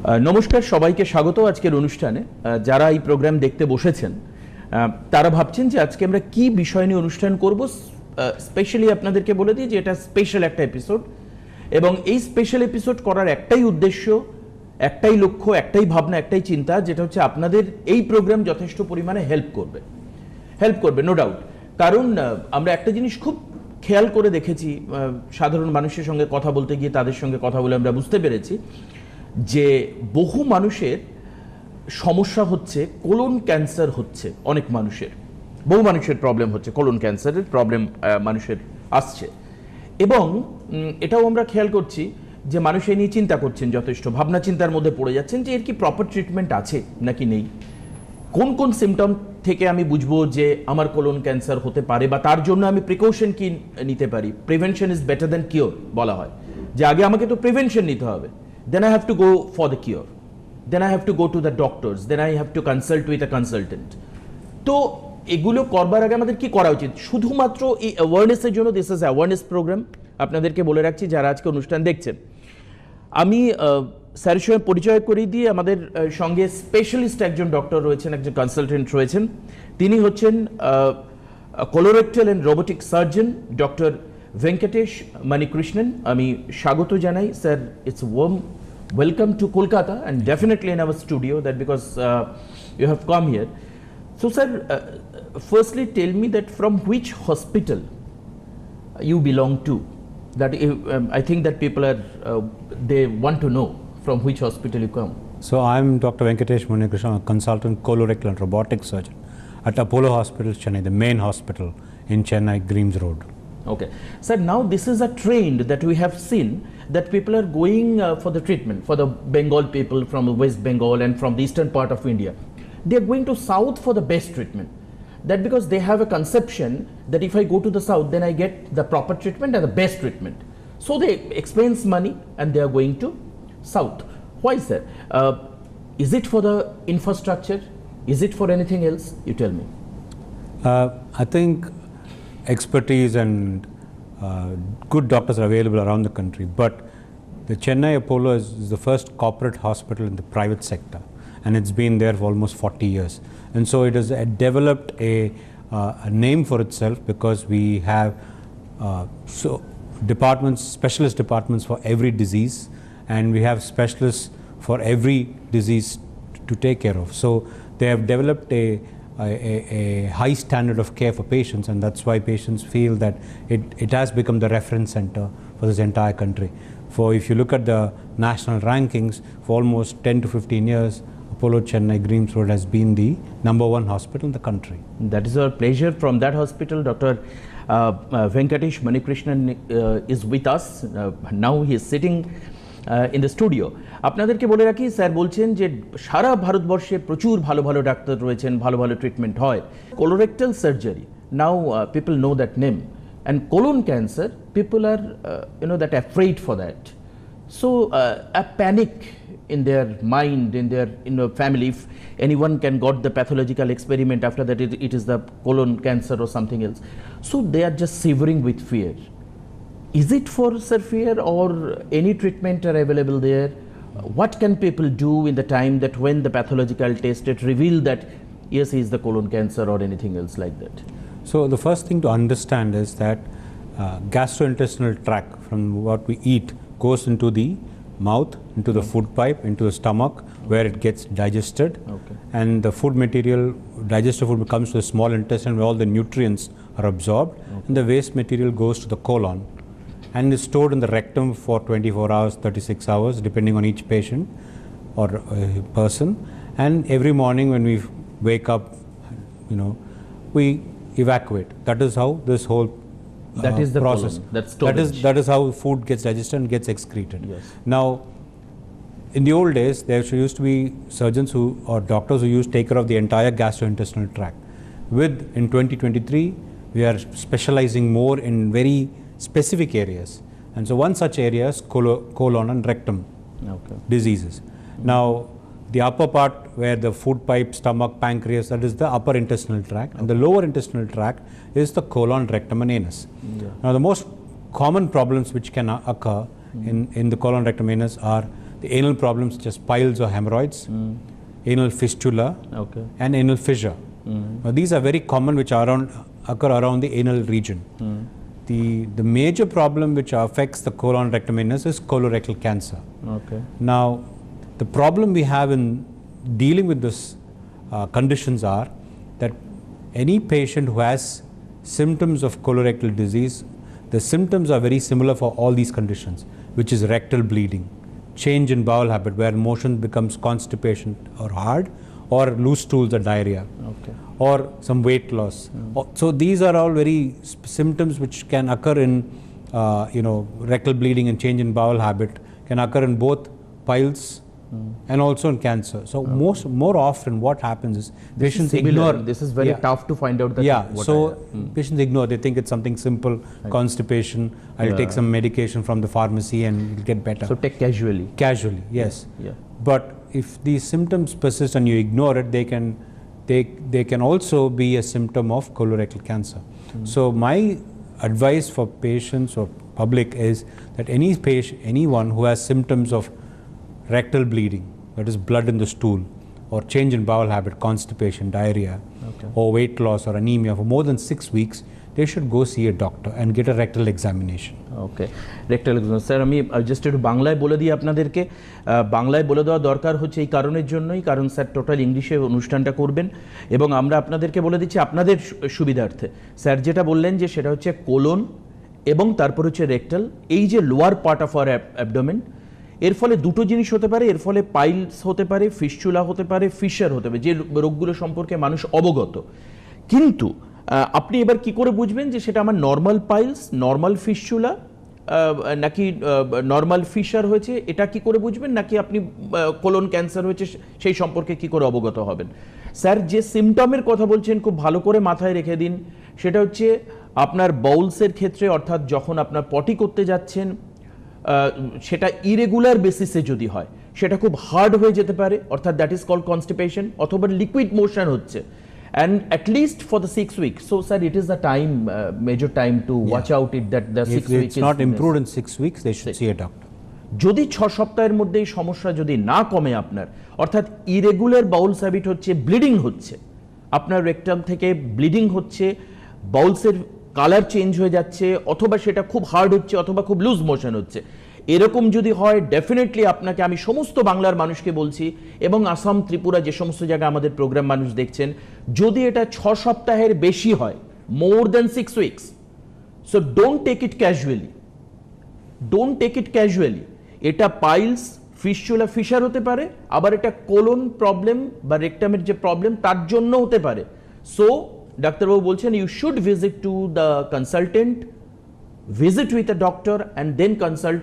নমস্কার সবাইকে স্বাগত আজকের অনুষ্ঠানে। যারা এই প্রোগ্রাম দেখতে বসেছেন তারা ভাবছেন যে আজকে আমরা কি বিষয় নিয়ে অনুষ্ঠান করব। স্পেশালি আপনাদেরকে বলে দিই যে এটা স্পেশাল একটা এপিসোড, এবং এই স্পেশাল এপিসোড করার একটাই উদ্দেশ্য, একটাই লক্ষ্য, একটাই ভাবনা, একটাই চিন্তা, যেটা হচ্ছে আপনাদের এই প্রোগ্রাম যথেষ্ট পরিমাণে হেল্প করবে নো ডাউট। কারণ আমরা একটা জিনিস খুব খেয়াল করে দেখেছি, সাধারণ মানুষের সঙ্গে কথা বলতে গিয়ে তাদের সঙ্গে কথা বলে আমরা বুঝতে পেরেছি যে বহু মানুষের সমস্যা হচ্ছে কোলন ক্যান্সার হচ্ছে। অনেক মানুষের, বহু মানুষের প্রবলেম হচ্ছে, কোলন ক্যান্সারের প্রবলেম মানুষের আসছে। এবং এটাও আমরা খেয়াল করছি যে মানুষ এই নিয়ে চিন্তা করছেন, যথেষ্ট ভাবনা চিন্তার মধ্যে পড়ে যাচ্ছেন যে এর কি প্রপার ট্রিটমেন্ট আছে নাকি নেই, কোন কোন সিমটম থেকে আমি বুঝবো যে আমার কোলন ক্যান্সার হতে পারে, বা তার জন্য আমি প্রিকশন কি নিতে পারি। Prevention is better than cure বলা হয়, যে আগে আমাকে তো প্রিভেনশন নিতে হবে, then I have to go for the cure, then I have to go to the doctors, then I have to consult with a consultant. তো এগুলো করবার আগে আমাদের কি করা উচিত? শুধুমাত্র এই অ্যাওয়ারনেসের জন্য দিস ইজ অ্যাওয়ারনেস প্রোগ্রাম। আপনাদেরকে বলে রাখছি যারা আজকে অনুষ্ঠান দেখছেন, আমি স্যারের সঙ্গে পরিচয় করিয়ে দিয়ে আমাদের সঙ্গে স্পেশালিস্ট একজন ডক্টর রয়েছেন, একজন কনসালটেন্ট রয়েছেন। তিনি হচ্ছেন colorectal and robotic surgeon doctor Venkatesh Munikrishnan. আমি স্বাগত জানাই sir. It's warm welcome to Kolkata and definitely in our studio, that because you have come here. So sir, firstly tell me that from which hospital you belong to. That I think that people are they want to know from which hospital you come. So I'm Dr. Venkatesh Munikrishnan, a consultant colorectal and robotic surgeon at Apollo Hospital, Chennai, the main hospital in Chennai, Greaves Road. Okay, sir, now this is a trend that we have seen, that people are going for the treatment, for the Bengal people from West Bengal and from the eastern part of India. They are going to south for the best treatment. That because they have a conception that if I go to the south, then I get the proper treatment and the best treatment. So they expense money and they are going to south. Why is that? Is it for the infrastructure? Is it for anything else? You tell me. I think expertise and good doctors are available around the country, but the Chennai Apollo is the first corporate hospital in the private sector, and it's been there for almost 40 years. And so it has developed a name for itself, because we have departments, specialist departments for every disease, and we have specialists for every disease to take care of. So they have developed a high standard of care for patients, and that's why patients feel that it has become the reference center for this entire country. For if you look at the national rankings, for almost 10 to 15 years, Apollo Chennai Greaves Road has been the #1 hospital in the country. That is our pleasure. From that hospital, Dr. Venkatesh Munikrishnan is with us. Now he is sitting in the studio. আপনাদেরকে বলে রাখি, sir বলছেন যে সারা ভারতবর্ষে প্রচুর ভালো ভালো doctor রয়েছেন, ভালো ভালো ট্রিটমেন্ট হয়। Colorectal surgery, now people know that name, and colon cancer, people are that afraid for that. So a panic in their mind, in their family, if anyone can got the pathological experiment, after that it is the colon cancer or something else. So they are just shivering with fear. Is it for fear, or any treatment are available there? What can people do in the time that when the pathological test it reveal that yes, he is the colon cancer or anything else like that? So the first thing to understand is that gastrointestinal tract, from what we eat, goes into the mouth, into the food pipe, into the stomach, where it gets digested. Okay. And the food material, digested food, comes to the small intestine, where all the nutrients are absorbed. Okay. And the waste material goes to the colon and is stored in the rectum for 24 hours, 36 hours, depending on each patient or person. And every morning when we wake up, we evacuate. That is how this whole that is the process. Colon. That's storage. That is how food gets digested and gets excreted. Yes. Now, in the old days, there used to be surgeons or doctors who used to take care of the entire gastrointestinal tract. In 2023, we are specializing more in very specific areas, and so one such area is colon and rectum diseases. Now, the upper part, where the food pipe, stomach, pancreas, that is the upper intestinal tract, and the lower intestinal tract is the colon, rectum and anus. Now, the most common problems which can occur in the colon, rectum, anus are the anal problems such as piles or hemorrhoids, anal fistula, Okay. and anal fissure. Now, these are very common, which are occur around the anal region. The major problem which affects the colon rectum anus is colorectal cancer. Okay. Now, the problem we have in dealing with this conditions are that any patient who has symptoms of colorectal disease, the symptoms are very similar for all these conditions, which is rectal bleeding, change in bowel habit where motion becomes constipation or hard, or loose stools or diarrhea, or some weight loss. So these are all very symptoms which can occur in rectal bleeding and change in bowel habit can occur in both piles and also in cancer. So more often what happens is patients ignore. This is very tough to find out. Patients ignore. They think it's something simple, constipation. I'll take some medication from the pharmacy and it'll get better. So take casually. Casually, yes. Yeah. But if these symptoms persist and you ignore it, they can also be a symptom of colorectal cancer. So my advice for patients or public is that anyone who has symptoms of rectal bleeding, that is blood in the stool, or change in bowel habit, constipation, diarrhea, or weight loss or anemia for more than 6 weeks, they should go see a doctor and get a rectal examination. Okay. Rectal examination. Sir আমি just একটু বাংলায় বলে দিই আপনাদেরকে, বাংলায় বলে দেওয়া দরকার হচ্ছে এই কারণের জন্যই, কারণ স্যার টোটাল ইংলিশে অনুষ্ঠানটা করবেন এবং আমরা আপনাদেরকে বলে দিচ্ছি আপনাদের সুবিধার্থে। স্যার যেটা বললেন যে সেটা হচ্ছে কোলন এবং তারপর হচ্ছে রেকটাল, এই যে lower part of our abdomen, এর ফলে দুটো জিনিস হতে পারে, এর ফলে পাইলস হতে পারে, ফিস্চুলা হতে পারে, ফিশার হতে পারে, যে রোগগুলো সম্পর্কে মানুষ অবগত। কিন্তু আপনি এবার কি করে বুঝবেন যে সেটা আমার নর্মাল পাইলস, নর্মাল ফিস্চুলা নাকি নর্মাল ফিশার হয়েছে, এটা কি করে বুঝবেন, নাকি আপনি কোলন ক্যান্সার হয়েছে সেই সম্পর্কে কি করে অবগত হবেন? স্যার যে সিমটমের কথা বলছেন খুব ভালো করে মাথায় রেখে দিন, সেটা হচ্ছে আপনার বাউলসের ক্ষেত্রে, অর্থাৎ যখন আপনার পটি করতে যাচ্ছেন সেটা ইরেগুলার বেসিসে যদি হয়, সেটা খুব হার্ড হয়ে যেতে পারে, অর্থাৎ দ্যাট ইজ কল্ড কনস্টিপেশন, অথবা লিকুইড মোশন হচ্ছে, and at least for the 6 weeks. So sir, it is the time, major time to watch out it that the 6 weeks. If it's not improved in 6 weeks, they should see a doctor. যদি 6 সপ্তাহের মধ্যে এই সমস্যা যদি না কমে আপনার, অর্থাৎ ইরেগুলার বাউলস হ্যাবিট হচ্ছে, ব্লিডিং হচ্ছে, আপনার রেকটাম থেকে ব্লিডিং হচ্ছে, বাউলসের কালার চেঞ্জ হয়ে যাচ্ছে, অথবা সেটা খুব হার্ড হচ্ছে, অথবা খুব লুজ মোশন হচ্ছে, এরকম যদি হয়, ডেফিনেটলি আপনাকে, আমি সমস্ত বাংলার মানুষকে বলছি এবং আসাম, ত্রিপুরা, যে সমস্ত জায়গায় আমাদের প্রোগ্রাম মানুষ দেখছেন, যদি এটা 6 সপ্তাহের বেশি হয়, more than 6 weeks, so don't take it casually, don't take it casually. এটা পাইলস, ফিস্চুলা, ফিশার হতে পারে, আবার এটা কোলন প্রবলেম বা রেকটামের যে প্রবলেম তার জন্য হতে পারে। সো ডাক্তারবাবু বলছেন you should visit to the consultant, visit with a doctor and then consult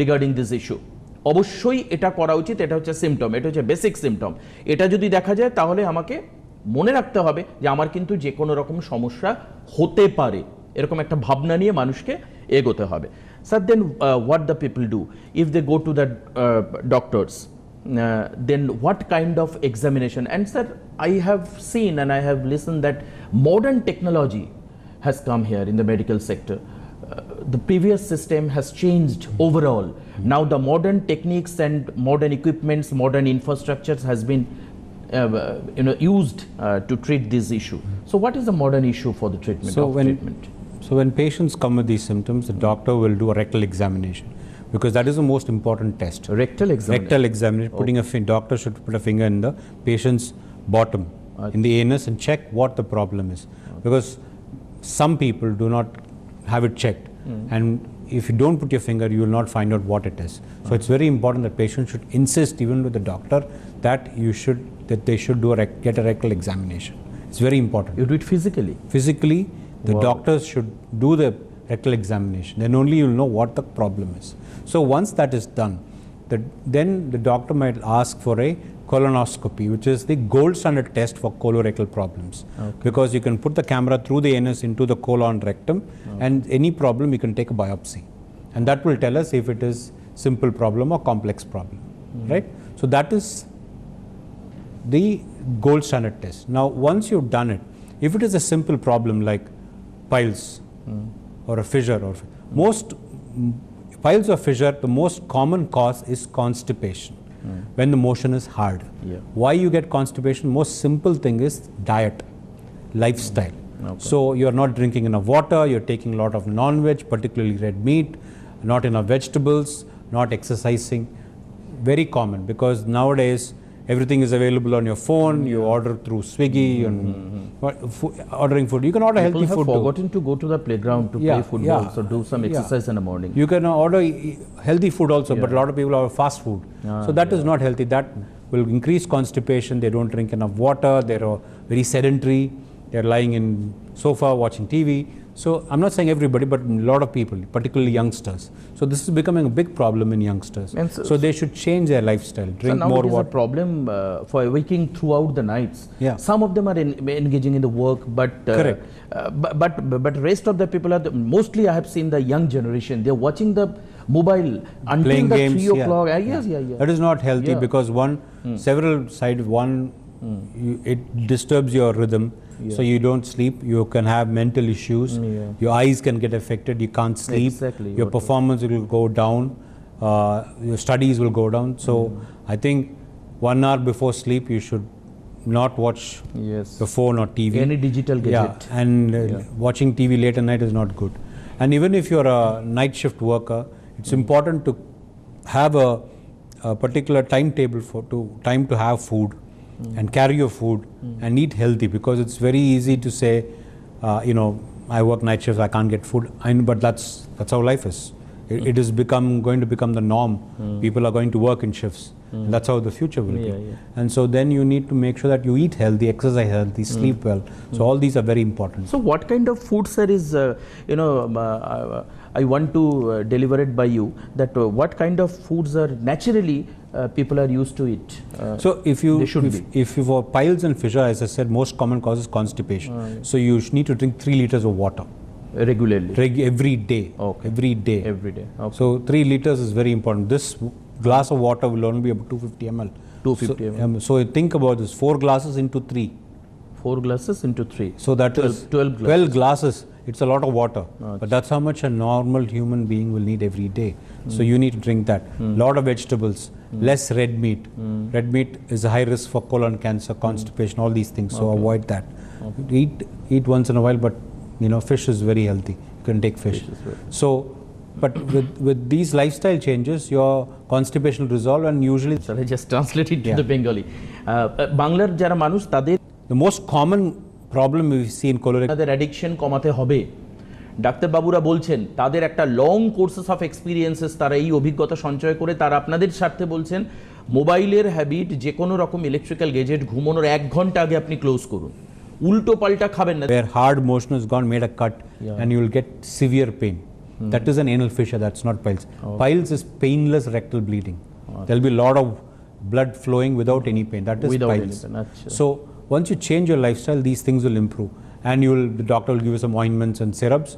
regarding this issue. অবশ্যই এটা করা উচিত। এটা হচ্ছে সিমটম, এটা হচ্ছে বেসিক সিমটম। এটা যদি দেখা যায় তাহলে আমাকে মনে রাখতে হবে যে আমার কিন্তু যে কোনো রকম সমস্যা হতে পারে, এরকম একটা ভাবনা নিয়ে মানুষকে এগোতে হবে। Sir then what the people do if they go to the doctors, then what kind of examination? And sir, I have seen and I have listened that modern technology has come here in the medical sector. The previous system has changed overall. Now the modern techniques and modern equipments, modern infrastructures has been used to treat this issue. So what is the modern issue for the treatment? So when patients come with these symptoms, the doctor will do a rectal examination, because that is the most important test. Rectal examination. Rectal examination. Putting doctor should put a finger in the patient's bottom, in the anus, and check what the problem is. Because some people do not have it checked, and if you don't put your finger, you will not find out what it is. So it's very important that patients should insist, even with the doctor, that they should get a rectal examination. It's very important. You do it physically? Physically, the doctors should do the rectal examination. Then only you'll know what the problem is. So once that is done, then the doctor might ask for a colonoscopy, which is the gold standard test for colorectal problems. Because you can put the camera through the anus into the colon rectum, and any problem you can take a biopsy, and that will tell us if it is simple problem or complex problem, right? So that is the gold standard test. Now once you've done it, if it is a simple problem like piles or a fissure, or most piles or fissure, the most common cause is constipation when the motion is hard. Yeah. Why you get constipation? Most simple thing is diet, lifestyle. Okay. So you're not drinking enough water, you're taking a lot of non-veg, particularly red meat, not enough vegetables, not exercising. Very common, because nowadays everything is available on your phone. You order through Swiggy and ordering food. You can order People healthy have food too. forgotten to go to the playground to play football, so do some exercise in the morning. You can order healthy food also, but a lot of people order fast food. So that is not healthy. That will increase constipation. They don't drink enough water. They're very sedentary. They're lying in sofa watching TV. So I'm not saying everybody, but a lot of people, particularly youngsters. So this is becoming a big problem in youngsters. And So they should change their lifestyle, drink so now more it is water. a problem for waking throughout the nights. Yeah. Some of them are engaging in the work, but Correct. But rest of the people are mostly I have seen the young generation. They're watching the mobile until Playing the games, 3 o'clock. Yeah. That is not healthy, Yeah. because several sides. It disturbs your rhythm, so you don't sleep. You can have mental issues. Your eyes can get affected. You can't sleep. Exactly. Your performance will go down. Your studies will go down. So I think 1 hour before sleep you should not watch Yes. the phone or TV. Any digital gadget. Yeah, and watching TV late at night is not good. And even if you're a night shift worker, it's important to have a particular timetable time to have food and carry your food and eat healthy, because it's very easy to say, I work night shifts, I can't get food. But that's how life is. It is going to become the norm. People are going to work in shifts. And that's how the future will be. And so then you need to make sure that you eat healthy, exercise healthy, sleep well. So all these are very important. So what kind of food, sir, is I want to deliver it by you, that what kind of foods are naturally people are used to eat? So if for piles and fissure, as I said, most common cause is constipation. So you need to drink 3 liters of water regularly. Every day. Okay. Every day. Okay. So 3 liters is very important. This glass of water will only be about 250 ml. 250 ml. So think about this: 4 glasses into 3. 4 glasses into 3. So that 12 glasses. It's a lot of water. But that's how much a normal human being will need every day. So you need to drink that. Lot of vegetables, less red meat. Red meat is a high risk for colon cancer, constipation, all these things. So avoid that. Eat once in a while, but fish is very healthy. You can take fish. So, but with these lifestyle changes, your constipation will resolve, and usually. Shall I just translate it to the Bengali? বাংলার যারা মানুষ তাদের The most common problem we see in colorectal. তাদের addiction কমাতে হবে। ডাক্তারবাবুরা বলছেন তাদের একটা লং কোর্সেস অফ এক্সপিরিয়েন্সেস, তারা এই অভিজ্ঞতা সঞ্চয় করে তারা আপনাদের স্বার্থে বলছেন মোবাইলের হ্যাবিট, যে কোনো রকম ইলেকট্রিক্যাল গেজেট ঘুমানোর 1 ঘন্টা আগে আপনি ক্লোজ করুন। উল্টো পাল্টা খাবেন না। Where hard motion has gone, made a cut, and you will get severe pain. That is an anal fissure, that's not piles. Piles is painless rectal bleeding. There will be a lot of blood flowing without any pain. That is piles. So once you change your lifestyle, these things will improve, and the doctor will give you some ointments and syrups.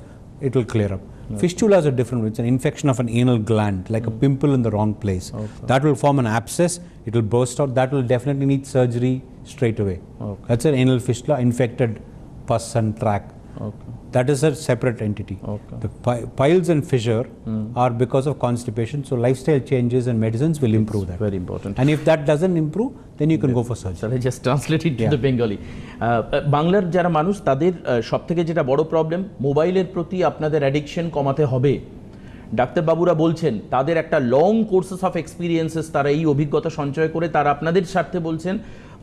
It will clear up. Fistulas are different. It's an infection of an anal gland, like a pimple in the wrong place. That will form an abscess. It will burst out. That will definitely need surgery straight away. That's an anal fistula, infected pus and tract. That is a separate entity. The piles and fissure are because of constipation. So lifestyle changes and medicines will improve that. Very important. And if that doesn't improve, then you can go for surgery. Shall I just translate it to the Bengali? বাংলার যারা মানুষ তাদের সবথেকে যেটা বড় problem, মোবাইলের প্রতি আপনাদের অ্যাডিকশন কমাতে হবে। ডাক্তারবাবুরা বলছেন তাদের একটা লং কোর্সেস অফ এক্সপিরিয়েন্সেস, তারা এই অভিজ্ঞতা সঞ্চয় করে তারা আপনাদের স্বার্থে বলছেন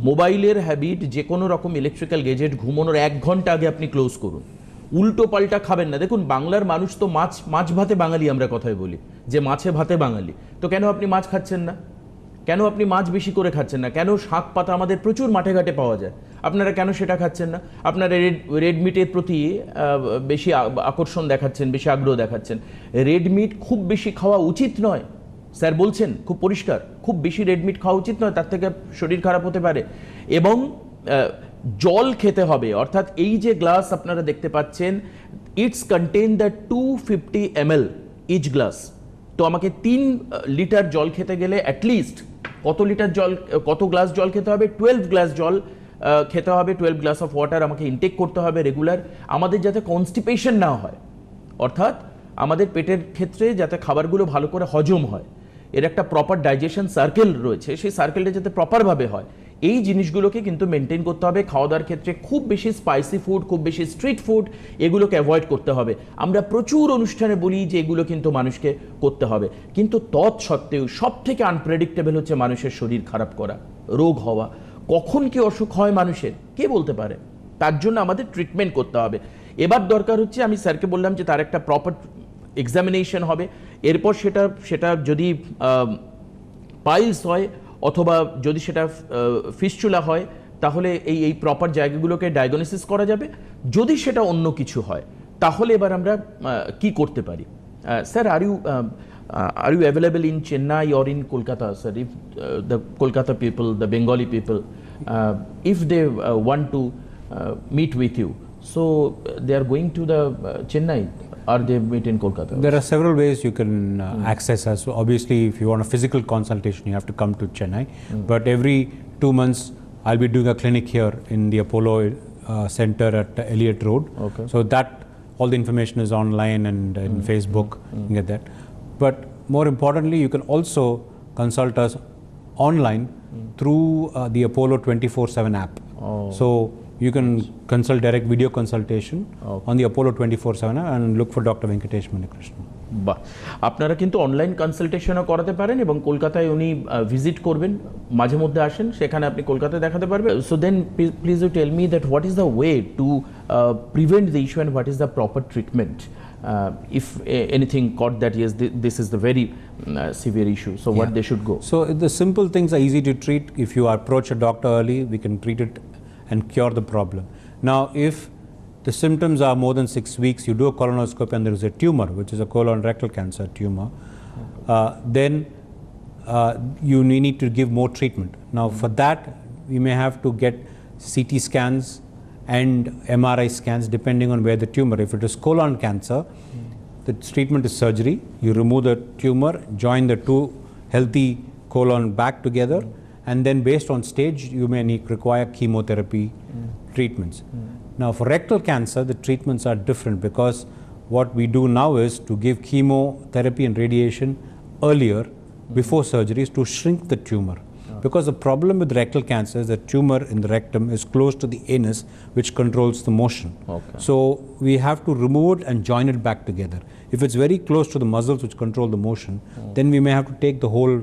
মোবাইলের হ্যাবিট, যে কোনো রকম ইলেকট্রিক্যাল গেজেট ঘুমানোর 1 ঘন্টা আগে আপনি ক্লোজ করুন। উল্টো পাল্টা খাবেন না। দেখুন, বাংলার মানুষ তো মাছ ভাতে বাঙালি, আমরা কথায় বলি যে মাছে ভাতে বাঙালি। তো কেন আপনি মাছ খাচ্ছেন না? কেন আপনি মাছ বেশি করে খাচ্ছেন না? কেন শাক পাতা আমাদের প্রচুর মাঠে ঘাটে পাওয়া যায়, আপনারা কেন সেটা খাচ্ছেন না? আপনারা রেড মিটের প্রতি বেশি আকর্ষণ দেখাচ্ছেন, বেশি আগ্রহ দেখাচ্ছেন। রেড মিট খুব বেশি খাওয়া উচিত নয়, স্যার বলছেন খুব পরিষ্কার, খুব বেশি রেড মিট খাওয়া উচিত নয়, তার থেকে শরীর খারাপ হতে পারে। এবং জল খেতে হবে, অর্থাৎ এই যে গ্লাস আপনারা দেখতে পাচ্ছেন, it's contain the 250 ml each glass. তো আমাকে 3 লিটার জল খেতে গেলে অ্যাটলিস্ট কত গ্লাস জল খেতে হবে? 12 গ্লাস জল খেতে হবে। 12 গ্লাস অফ ওয়াটার আমাকে ইনটেক করতে হবে রেগুলার, আমাদের যাতে কনস্টিপেশন না হয়। অর্থাৎ আমাদের পেটের ক্ষেত্রে যাতে খাবারগুলো ভালো করে হজম হয়, এর একটা প্রপার ডাইজেশন সার্কেল রয়েছে, সেই সার্কেলটা যাতে প্রপারভাবে হয়, এই জিনিসগুলোকে কিন্তু মেনটেন করতে হবে। খাওয়া দাওয়ার ক্ষেত্রে খুব বেশি স্পাইসি ফুড, খুব বেশি স্ট্রিট ফুড, এগুলোকে অ্যাভয়েড করতে হবে। আমরা প্রচুর অনুষ্ঠানে বলি যে এগুলো কিন্তু মানুষকে করতে হবে, কিন্তু তৎসত্ত্বেও সব থেকে আনপ্রেডিক্টেবল হচ্ছে মানুষের শরীর খারাপ করা, রোগ হওয়া। কখন কি অসুখ হয় মানুষের কে বলতে পারে? তার জন্য আমাদের ট্রিটমেন্ট করতে হবে। এবার দরকার হচ্ছে, আমি স্যারকে বললাম যে তার একটা প্রপার এক্সামিনেশন হবে, এরপর সেটা যদি পাইলস হয় অথবা যদি সেটা ফিস্চুলা হয়, তাহলে এই প্রপার জায়গাগুলোকে ডায়াগনোসিস করা যাবে। যদি সেটা অন্য কিছু হয়, তাহলে এবার আমরা কি করতে পারি? Sir, are you available in Chennai or in Kolkata, sir? If the Kolkata people, the Bengali people, if they want to meet with you, so they are going to the Chennai, or they meet in Kolkata? There are several ways you can access us. So obviously, if you want a physical consultation, you have to come to Chennai. But every 2 months, I'll be doing a clinic here in the Apollo Center at Elliott Road. Okay. So that all the information is online and in Facebook. You get that. But more importantly, you can also consult us online through the Apollo 24/7 app. Oh. So you can consult direct video consultation on the Apollo 24/7 app and look for Dr. Venkatesh Munikrishnan. বাহ, আপনারা কিন্তু online কনসালটেশনও করাতে পারেন এবং কলকাতায় উনি visit করবেন, মাঝে মধ্যে আসেন, সেখানে আপনি কলকাতায় দেখাতে পারবেন। So then please you tell me that what is the way to prevent the issue and what is the proper treatment if anything caught that yes this is the very severe issue, so what they should go? So the simple things are easy to treat. If you approach a doctor early, we can treat it and cure the problem. Now if the symptoms are more than 6 weeks, you do a colonoscopy and there is a tumor, which is a colon rectal cancer tumor, then you need to give more treatment. Now for that, we may have to get CT scans and MRI scans depending on where the tumor. If it is colon cancer, the treatment is surgery. You remove the tumor, join the two healthy colon back together, and then based on stage, you may require chemotherapy treatments. Now for rectal cancer, the treatments are different because what we do now is to give chemotherapy and radiation earlier before surgeries to shrink the tumor. Because the problem with rectal cancer is that tumor in the rectum is close to the anus, which controls the motion. Okay. So we have to remove it and join it back together. If it's very close to the muscles which control the motion, then we may have to take the whole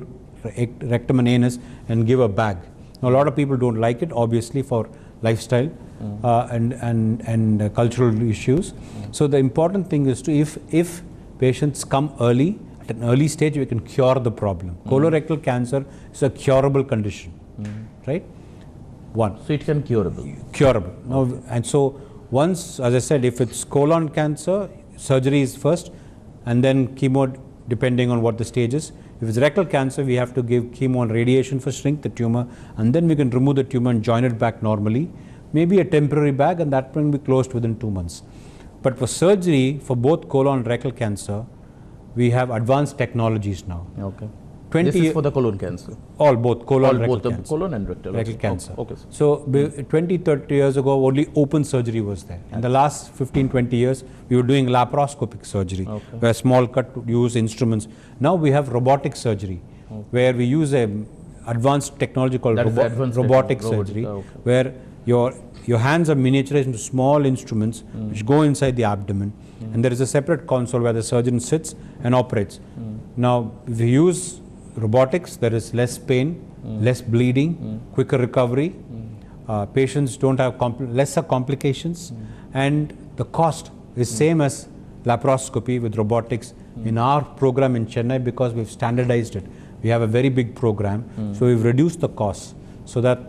rectum and anus and give a bag. Now a lot of people don't like it, obviously, for lifestyle and cultural issues. So the important thing is to, if patients come early, at an early stage, we can cure the problem. Colorectal cancer is a curable condition, right? One. So it can curable. Curable. Now, and so once, as I said, if it's colon cancer, surgery is first, and then chemo, depending on what the stage is. If it's rectal cancer, we have to give chemo and radiation for shrink the tumor, and then we can remove the tumor and join it back normally. Maybe a temporary bag, and that will be closed within 2 months. But for surgery, for both colon and rectal cancer, we have advanced technologies now. Okay. This is for the colon cancer? Both colon and rectal both the cancer. colon and rectal. Rectal cancer. Okay. So 20-30 years ago, only open surgery was there. In the last 15-20 years, we were doing laparoscopic surgery, where small cut use instruments. Now we have robotic surgery, where we use a advanced technology called robotic surgery, where your hands are miniaturized into small instruments which go inside the abdomen, and there is a separate console where the surgeon sits and operates. Now if you use robotics, there is less pain, less bleeding, quicker recovery, patients don't have lesser complications, and the cost is same as laparoscopy with robotics in our program in Chennai, because we've standardized it. We have a very big program, so we've reduced the cost so that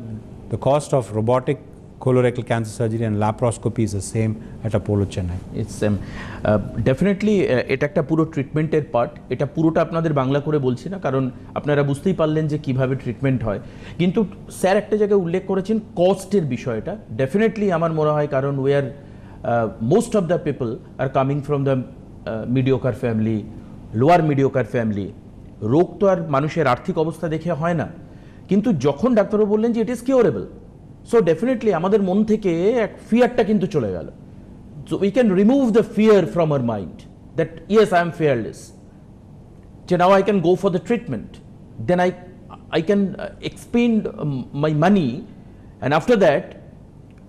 the cost of robotic colorectal cancer surgery and laparoscopy is the same at Apollo Chennai. It's definitely এটা একটা পুরো ট্রিটমেন্টের part. এটা পুরোটা আপনাদের বাংলা করে বলছি না, কারণ আপনারা বুঝতেই পারলেন যে কিভাবে ট্রিটমেন্ট হয়। কিন্তু স্যার একটা জায়গায় উল্লেখ করেছেন কস্টের বিষয়টা। ডেফিনেটলি আমার মনে হয়, কারণ we are most of the people are coming from the mediocre family, lower mediocre family. রোগ তো আর মানুষের আর্থিক অবস্থা দেখে হয় না, কিন্তু যখন ডাক্তারবাবু বললেন যে it is curable, so definitely আমাদের মন থেকে এক ফিয়ারটা কিন্তু চলে গেল। So we can remove the fear from our mind that yes, I am fearless. So now I can go for the treatment. Then I can expend my money, and after that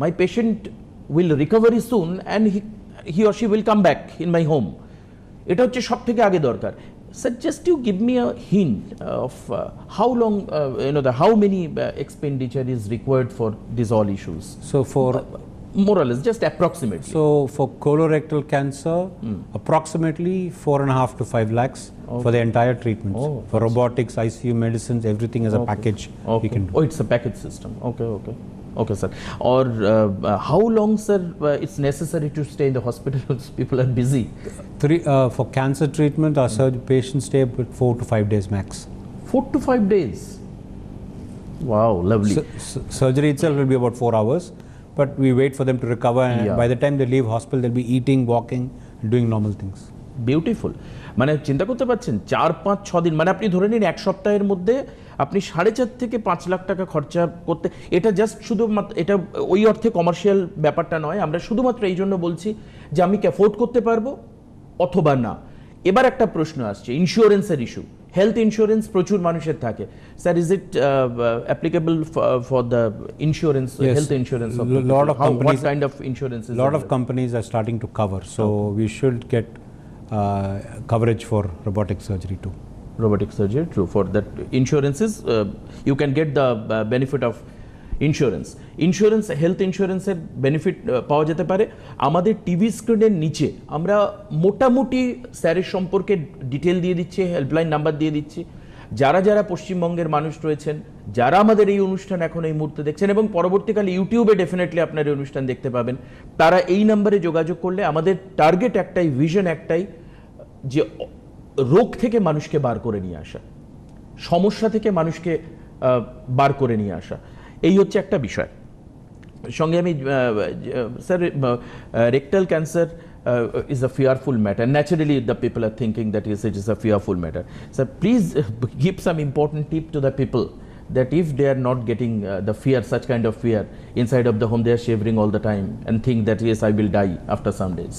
my patient will recover soon and he or she will come back in my home. এটা হচ্ছে সব থেকে আগে দরকার। Sir, just you give me a hint of how long, how many expenditure is required for these all issues? So for more or less, just approximately. So for colorectal cancer, approximately 4.5 to 5 lakhs for the entire treatment. For robotics, ICU, medicines, everything as a package we can do. Oh, it's a package system. Okay, sir. Or how long, sir, it's necessary to stay in the hospital because people are busy? For cancer treatment, our patients stay with 4 to 5 days max. 4 to 5 days. Wow, lovely. Surgery itself will be about 4 hours, but we wait for them to recover, and by the time they leave hospital, they'll be eating, walking, and doing normal things. Beautiful. মানে চিন্তা করতে পারছেন 4-5-6 দিন, মানে আপনি ধরে নিন এক সপ্তাহের মধ্যে আপনি 4.5 থেকে 5 লাখ টাকা খরচা করতে। এটা জাস্ট শুধুমাত্র এটা ওই অর্থে কমার্শিয়াল ব্যাপারটা নয়, আমরা শুধুমাত্র এই জন্য বলছি যে আমি কি অ্যাফোর্ড করতে পারবো অথবা না। এবার একটা প্রশ্ন আসছে ইন্স্যুরেন্সের ইস্যু। হেলথ ইন্স্যুরেন্স প্রচুর মানুষের থাকে। Sir, is it applicable for the insurance, health insurance? Lot of companies, what kind of insurance is lot of companies are starting to cover, so we should get coverage for robotic surgery too. Robotic surgery, true. For that insurances, you can get the benefit of insurance. Insurance, health insurance এর benefit পাওয়া যেতে পারে। আমাদের TV স্ক্রিনের নিচে আমরা মোটামুটি স্যারের সম্পর্কে ডিটেল দিয়ে দিচ্ছি, হেল্পলাইন নাম্বার দিয়ে দিচ্ছি। যারা যারা পশ্চিমবঙ্গের মানুষ রয়েছেন, যারা আমাদের এই অনুষ্ঠান এখন এই মুহূর্তে দেখছেন এবং পরবর্তীকালে ইউটিউবে ডেফিনেটলি আপনার এই অনুষ্ঠান দেখতে পাবেন, তারা এই নাম্বারে যোগাযোগ করলে আমাদের টার্গেট একটাই, ভিশন একটাই, যে রোগ থেকে মানুষকে বার করে নিয়ে আসা, সমস্যা থেকে মানুষকে বার করে নিয়ে আসা, এই হচ্ছে একটা বিষয়। সঙ্গে আমি sir, rectal cancer is a fearful matter. Naturally, the people are thinking that yes, it is a fearful matter. So please give some important tip to the people that if they are not getting the fear, such kind of fear inside of the home, they are shivering all the time and think that yes, I will die after some days.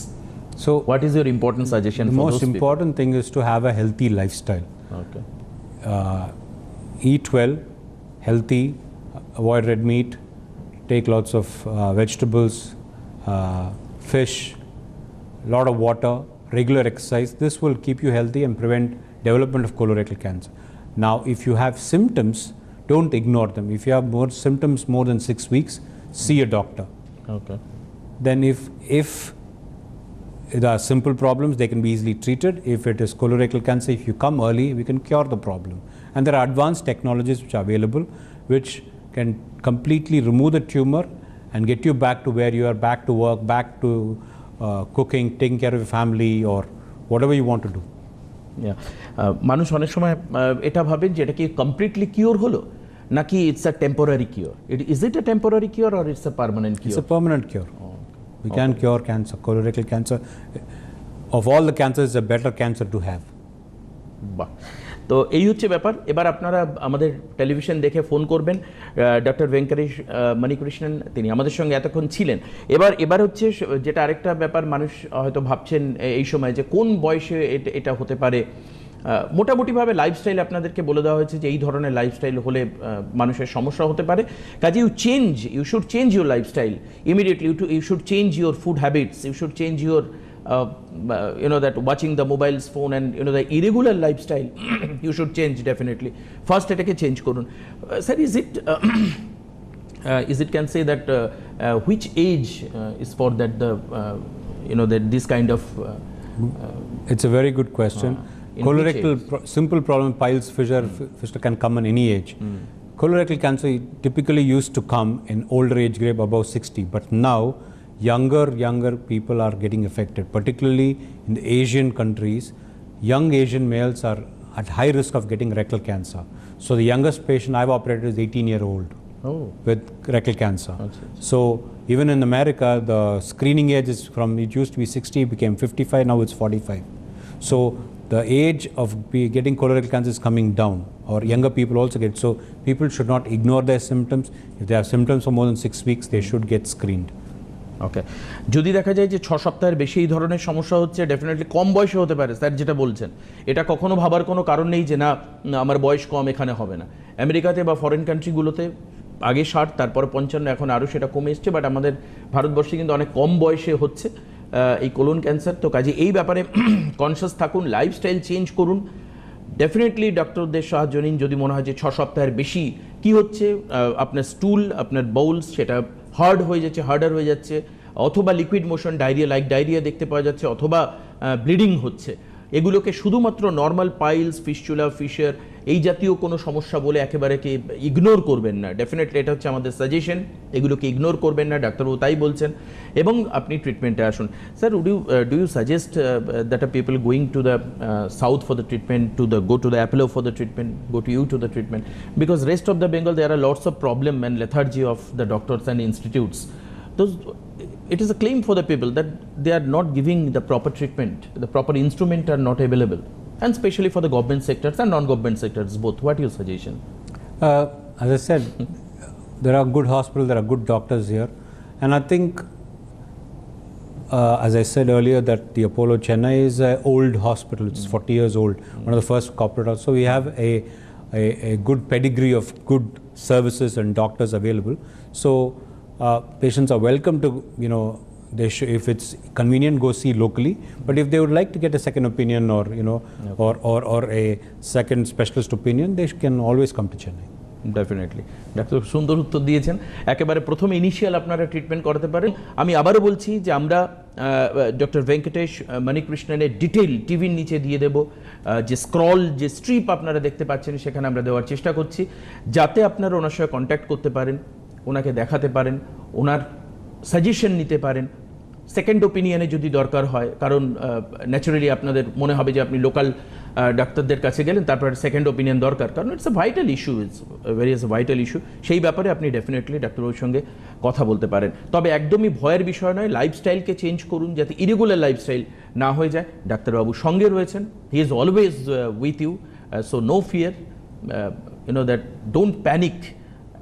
So what is your important suggestion for those people? The most important thing is to have a healthy lifestyle. Okay. Eat well, healthy, avoid red meat, take lots of vegetables, fish, lot of water, regular exercise. This will keep you healthy and prevent development of colorectal cancer. Now, if you have symptoms, don't ignore them. If you have more symptoms more than 6 weeks, see a doctor. Okay. Then if there are simple problems, they can be easily treated. If it is colorectal cancer, if you come early, we can cure the problem. And there are advanced technologies which are available, which can completely remove the tumor and get you back to where you are, back to work, back to cooking, taking care of your family, or whatever you want to do. মানুষ অনেক সময় এটা ভাবেন যে এটা কি completely cure হলো নাকি it's a temporary cure. Is it a temporary cure or it's a permanent cure? It's a permanent cure. We can cure cancer. Colorectal cancer, of all the cancers, is a better cancer to have. বাহ, তো এই হচ্ছে ব্যাপার। এবার আপনারা আমাদের television দেখে phone করবেন। ডক্টর ভেঙ্কটেশ মণিকৃষ্ণন তিনি আমাদের সঙ্গে এতক্ষণ ছিলেন। এবার হচ্ছে যেটা আরেকটা ব্যাপার, মানুষ হয়তো ভাবছেন এই সময় যে কোন বয়সে এটা হতে পারে। মোটামুটিভাবে লাইফস্টাইল আপনাদেরকে বলে দেওয়া হয়েছে যে এই ধরনের লাইফস্টাইল হলে মানুষের সমস্যা হতে পারে। কাজে you should change your lifestyle immediately. You should change your food habits, you should change your that watching the mobiles phone and the irregular lifestyle you should change definitely. First etake change korun. Sir, is it can say that which age is for that the that this kind of it's a very good question. Colorectal simple problem, piles, fissure can come at any age. Colorectal cancer typically used to come in older age group above 60, but now younger people are getting affected, particularly in the Asian countries. Young Asian males are at high risk of getting rectal cancer. So the youngest patient I've operated is 18-year-old with rectal cancer. So even in America, the screening age is from, it used to be 60, became 55, now it's 45. So the age of getting colorectal cancer is coming down, or younger people also get. So people should not ignore their symptoms. If they have symptoms for more than 6 weeks, they should get screened. ওকে, যদি দেখা যায় যে 6 সপ্তাহের বেশি এই ধরনের সমস্যা হচ্ছে, ডেফিনেটলি কম বয়সে হতে পারে স্যার যেটা বলছেন, এটা কখনো ভাবার কোনো কারণ নেই যে না আমার বয়স কম, এখানে হবে না। আমেরিকাতে বা ফরেন কান্ট্রিগুলোতে আগে 60, তারপরে 55, এখন আরও সেটা কমে এসছে, বাট আমাদের ভারতবর্ষে কিন্তু অনেক কম বয়সে হচ্ছে এই কোলন ক্যান্সার। তো কাজে এই ব্যাপারে কনসিয়াস থাকুন, লাইফস্টাইল চেঞ্জ করুন, ডেফিনেটলি ডক্টরদের সাহায্য নিন। যদি মনে হয় যে 6 সপ্তাহের বেশি কি হচ্ছে, আপনার স্টুল, আপনার বাউলস সেটা হার্ডার হয়ে যাচ্ছে, অথবা লিকুইড মোশন ডায়রিয়া দেখতে পাওয়া যাচ্ছে, অথবা ব্লিডিং হচ্ছে, এগুলোকে শুধুমাত্র নর্মাল পাইলস, ফিস্চুলা, ফিশার এই জাতীয় কোনো সমস্যা বলে একেবারে কি ইগনোর করবেন না। ডেফিনেটলি এটা হচ্ছে আমাদের সাজেশন, এগুলোকে ইগনোর করবেন না, ডাক্তারবাবু তাই বলছেন, এবং আপনি ট্রিটমেন্টে আসুন। Sir, do you suggest that are people going to the south for the treatment, go to the Apollo for the treatment, go to you to the treatment, because rest of the Bengal there are lots of problem and lethargy of the doctors and institutes. It is a claim for the people that they are not giving the proper treatment, the proper instrument are not available, and especially for the government sectors and non-government sectors both. What is your suggestion? As I said, there are good hospitals, there are good doctors here, and I think, as I said earlier, that the Apollo Chennai is an old hospital. It's 40 years old, one of the first corporate hospitals. So we have a good pedigree of good services and doctors available. So patients are welcome to, if it's convenient, go see locally. But if they would like to get a second opinion or or a second specialist opinion, they can always come to Chennai. Definitely doctor সুন্দর উত্তর দিয়েছেন। একেবারে প্রথম initial আপনারা treatment করাতে পারেন। আমি আবারও বলছি যে আমরা ডক্টর ভেঙ্কটেশ মণিকৃষ্ণনের ডিটেইল টিভির নিচে দিয়ে দেব, যে যে স্ট্রিপ আপনারা দেখতে পাচ্ছেন সেখানে আমরা দেওয়ার চেষ্টা করছি, যাতে আপনারা ওনার সঙ্গে কন্ট্যাক্ট করতে পারেন, ওনাকে দেখাতে পারেন, ওনার সাজেশন নিতে পারেন, সেকেন্ড ওপিনিয়নে যদি দরকার হয়, কারণ ন্যাচারালি আপনাদের মনে হবে যে আপনি লোকাল ডাক্তারদের কাছে গেলেন, তারপর সেকেন্ড ওপিনিয়ন দরকার, কারণ it's a vital issue, vital issue. সেই ব্যাপারে আপনি ডেফিনেটলি ডাক্তারবাবুর সঙ্গে কথা বলতে পারেন। তবে একদমই ভয়ের বিষয় নয়, লাইফস্টাইলকে চেঞ্জ করুন যাতে ইরেগুলার লাইফস্টাইল না হয়ে যায়। ডাক্তারবাবু সঙ্গে রয়েছেন, he is always with you, so no fear, that don't panic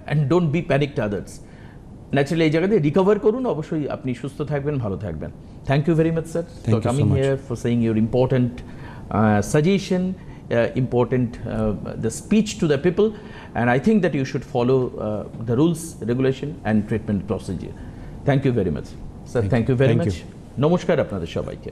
and don't be panic to others. Naturally এই জায়গাতে রিকভার করুন, অবশ্যই আপনি সুস্থ থাকবেন, ভালো থাকবেন। Thank you very much sir for coming here, for saying your important suggestion, the speech to the people, and I think that you should follow the rules, regulation and treatment procedure. Thank you very much sir. Thank you very much. নমস্কার আপনাদের সবাইকে।